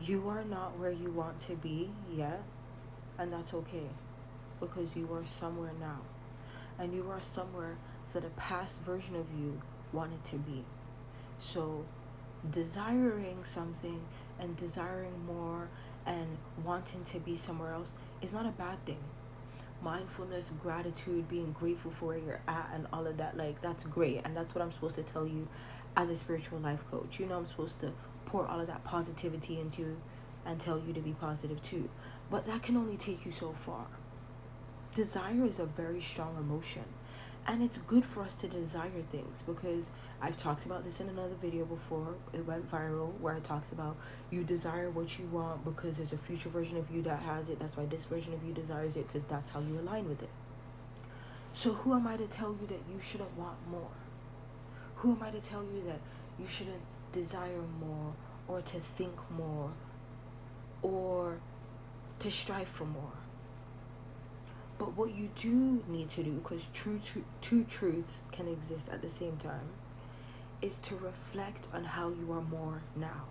You are not where you want to be yet, and that's okay, because you are somewhere now, and you are somewhere that a past version of you wanted to be. So desiring something and desiring more and wanting to be somewhere else is not a bad thing. Mindfulness, gratitude, being grateful for where you're at, and all of that, like, that's great. And that's what I'm supposed to tell you as a spiritual life coach. I'm supposed to pour all of that positivity into you and tell you to be positive too. But that can only take you so far. Desire is a very strong emotion. And it's good for us to desire things, because I've talked about this in another video before. It went viral, where I talked about you desire what you want because there's a future version of you that has it. That's why this version of you desires it, because that's how you align with it. So who am I to tell you that you shouldn't want more? Who am I to tell you that you shouldn't desire more, or to think more, or to strive for more? But what you do need to do, because two truths can exist at the same time, is to reflect on how you are more now.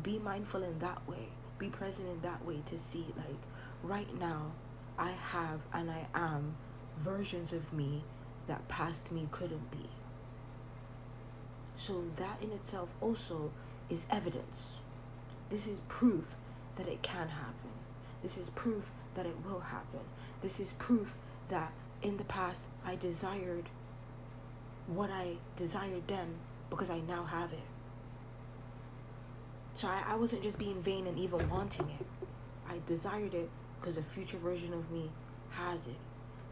Be mindful in that way. Be present in that way, to see, like, right now, I have and I am versions of me that past me couldn't be. So that in itself also is evidence. This is proof that it can happen. This is proof that it will happen. This is proof that in the past I desired what I desired then, because I now have it. So I wasn't just being vain and even wanting it. I desired it because a future version of me has it.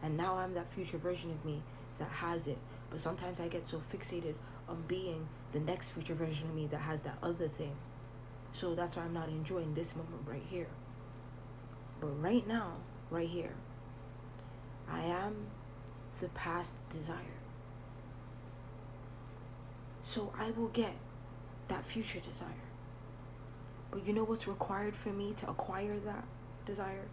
And now I'm that future version of me that has it. But sometimes I get so fixated on being the next future version of me that has that other thing. So that's why I'm not enjoying this moment right here. But right now, right here, I am the past desire. So I will get that future desire. But you know what's required for me to acquire that desire?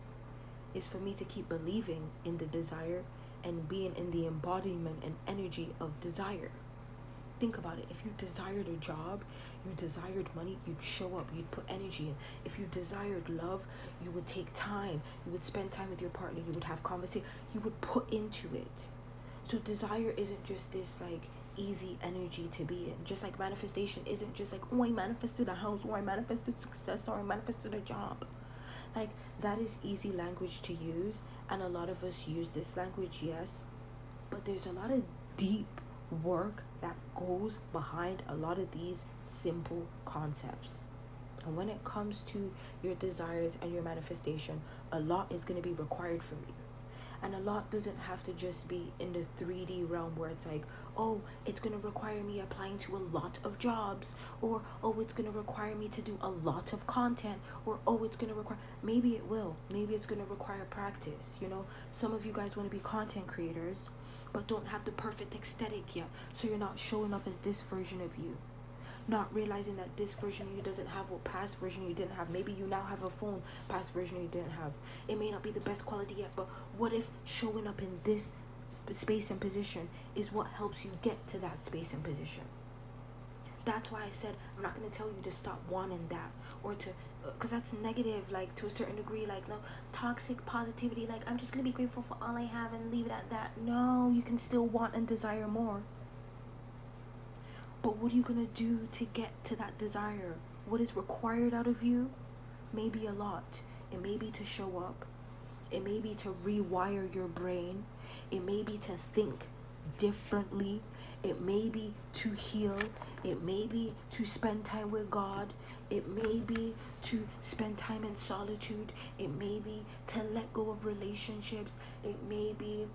Is for me to keep believing in the desire and being in the embodiment and energy of desire. Think about it. If you desired a job, you desired money, you'd show up, you'd put energy in. If you desired love, you would take time, you would spend time with your partner, you would have conversation, you would put into it. So desire isn't just this like easy energy to be in. Just like manifestation isn't just like, oh, I manifested a house, or I manifested success, or I manifested a job. Like, that is easy language to use, and a lot of us use this language, yes, but there's a lot of deep work that goes behind a lot of these simple concepts. And when it comes to your desires and your manifestation, a lot is going to be required from you. And a lot doesn't have to just be in the 3D realm where it's like, oh, it's going to require me applying to a lot of jobs, or, oh, it's going to require me to do a lot of content, or, oh, it's going to require, maybe it will, maybe it's going to require practice. Some of you guys want to be content creators, but don't have the perfect aesthetic yet. So you're not showing up as this version of you. Not realizing that this version of you doesn't have what past version of you didn't have. Maybe you now have a phone past version of you didn't have. It may not be the best quality yet, but what if showing up in this space and position is what helps you get to that space and position? That's why I said I'm not going to tell you to stop wanting that, or to, because that's negative, like, to a certain degree, like, no, toxic positivity, like, I'm just going to be grateful for all I have and leave it at that. No, you can still want and desire more. But what are you going to do to get to that desire? What is required out of you? Maybe a lot. It may be to show up. It may be to rewire your brain. It may be to think differently. It may be to heal. It may be to spend time with God. It may be to spend time in solitude. It may be to let go of relationships. It may be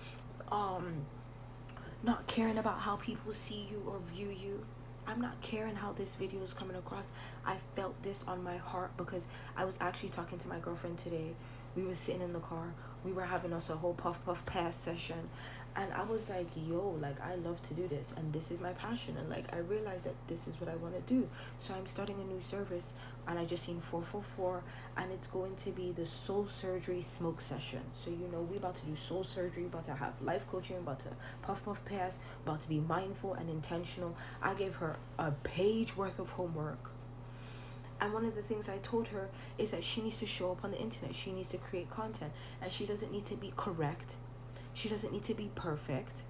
not caring about how people see you or view you. I'm not caring how this video is coming across. I felt this on my heart because I was actually talking to my girlfriend today. We were sitting in the car. We were having us a whole puff pass session. And I was like, yo, like, I love to do this. And this is my passion. And, like, I realized that this is what I want to do. So I'm starting a new service. And I just seen 444. And it's going to be the soul surgery smoke session. So, we about to do soul surgery. About to have life coaching. About to puff pass. About to be mindful and intentional. I gave her a page worth of homework. And one of the things I told her is that she needs to show up on the internet. She needs to create content. And she doesn't need to be correct. She doesn't need to be perfect.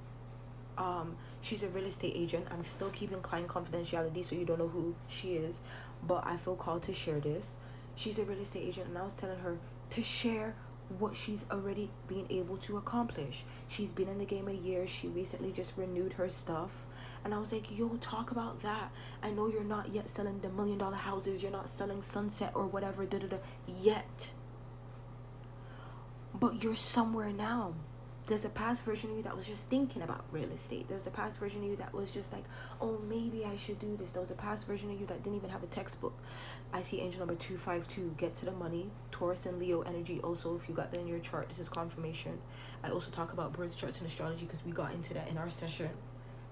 She's a real estate agent. I'm still keeping client confidentiality, so you don't know who she is. But I feel called to share this. She's a real estate agent, and I was telling her to share what she's already been able to accomplish. She's been in the game a year. She recently just renewed her stuff. And I was like, yo, talk about that. I know you're not yet selling the $1 million houses. You're not selling Sunset or whatever, yet. But you're somewhere now. There's a past version of you that was just thinking about real estate. There's a past version of you that was just like, oh, maybe I should do this. There was a past version of you that didn't even have a textbook. I see angel number 252, get to the money. Taurus and Leo energy also, if you got that in your chart, this is confirmation. I also talk about birth charts and astrology because we got into that in our session.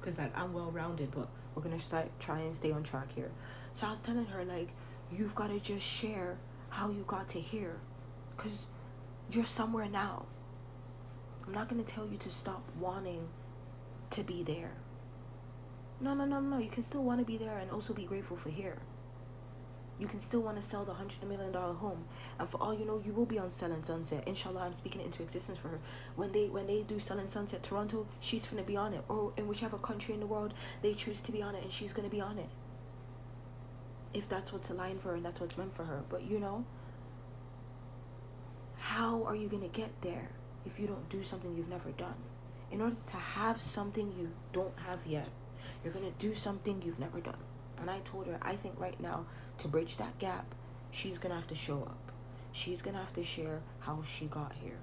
Because like I'm well-rounded, but we're going to try and stay on track here. So I was telling her, like, you've got to just share how you got to here. Because you're somewhere now. I'm not going to tell you to stop wanting to be there. No. You can still want to be there and also be grateful for here. You can still want to sell the $100 million home. And for all you know, you will be on Selling Sunset. Inshallah, I'm speaking it into existence for her. When they do Selling Sunset Toronto, she's going to be on it. Or in whichever country in the world they choose to be on it, and she's going to be on it. If that's what's aligned for her and that's what's meant for her. But you know, how are you going to get there if you don't do something you've never done? In order to have something you don't have yet, you're going to do something you've never done. And I told her, I think right now, to bridge that gap, she's going to have to show up. She's going to have to share how she got here.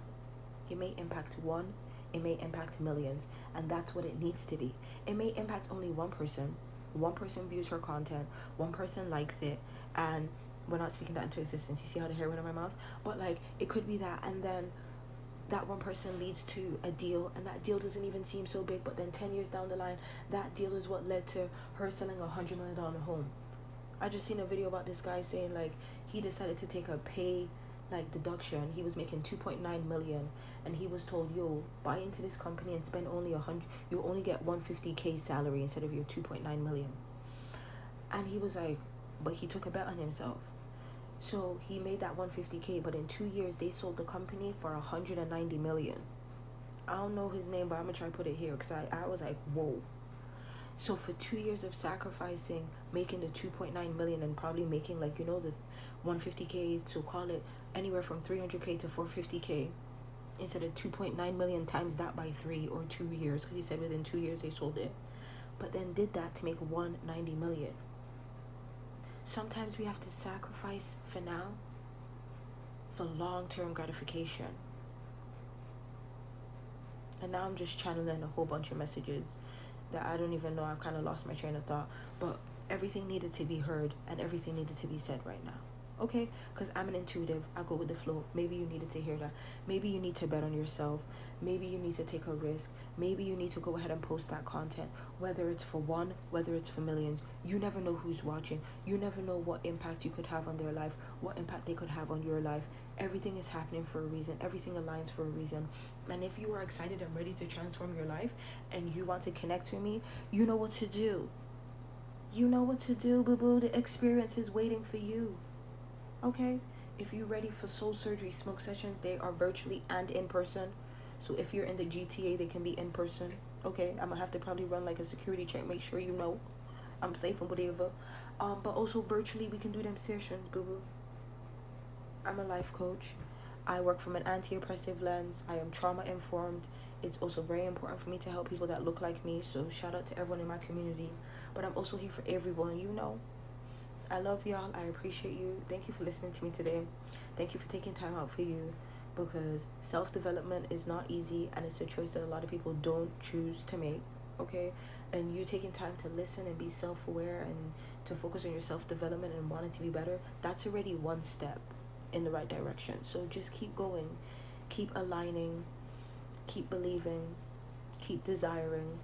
It may impact one, it may impact millions, and that's what it needs to be. It may impact only one person. One person views her content, one person likes it, and we're not speaking that into existence. You see how the hair went in my mouth? But like, it could be that, and then that one person leads to a deal, and that deal doesn't even seem so big, but then 10 years down the line, that deal is what led to her selling a $100 million home. I just seen a video about this guy saying like he decided to take a pay like deduction. He was making 2.9 million, and he was told, yo, buy into this company and spend only 100, you'll only get 150k salary instead of your 2.9 million. And he was like, but he took a bet on himself. So he made that 150k, but in 2 years they sold the company for 190 million. I don't know his name, but I'm gonna try to put it here because I was like, whoa. So for 2 years of sacrificing, making the 2.9 million and probably making like, you know, the 150k, so call it anywhere from 300k to 450k, instead of 2.9 million times that by 3 or 2 years, because he said within 2 years they sold it, but then did that to make 190 million. Sometimes we have to sacrifice for now for long-term gratification. And now I'm just channeling a whole bunch of messages that I don't even know. I've kind of lost my train of thought. But everything needed to be heard and everything needed to be said right now. Okay? Because I'm an intuitive. I go with the flow. Maybe you needed to hear that. Maybe you need to bet on yourself. Maybe you need to take a risk. Maybe you need to go ahead and post that content. Whether it's for one, whether it's for millions. You never know who's watching. You never know what impact you could have on their life. What impact they could have on your life. Everything is happening for a reason. Everything aligns for a reason. And if you are excited and ready to transform your life and you want to connect with me, you know what to do. You know what to do, boo-boo. The experience is waiting for you. Okay? If you're ready for soul surgery smoke sessions, they are virtually and in person. So if you're in the GTA, they can be in person. Okay? I'm going to have to probably run like a security check. Make sure you know I'm safe and whatever. But also virtually, we can do them sessions, boo-boo. I'm a life coach. I work from an anti-oppressive lens. I am trauma-informed. It's also very important for me to help people that look like me. So shout out to everyone in my community. But I'm also here for everyone, you know. I love y'all. I appreciate you. Thank you for listening to me today. Thank you for taking time out for you, because self-development is not easy, and it's a choice that a lot of people don't choose to make. Okay? And you taking time to listen and be self-aware and to focus on your self-development and wanting to be better, that's already one step in the right direction. So just keep going, keep aligning, keep believing, keep desiring,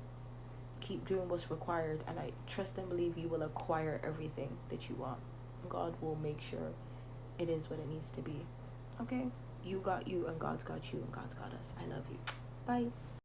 keep doing what's required, and I trust and believe you will acquire everything that you want. God will make sure it is what it needs to be. Okay? You got you, and God's got you, and God's got us. I love you. Bye.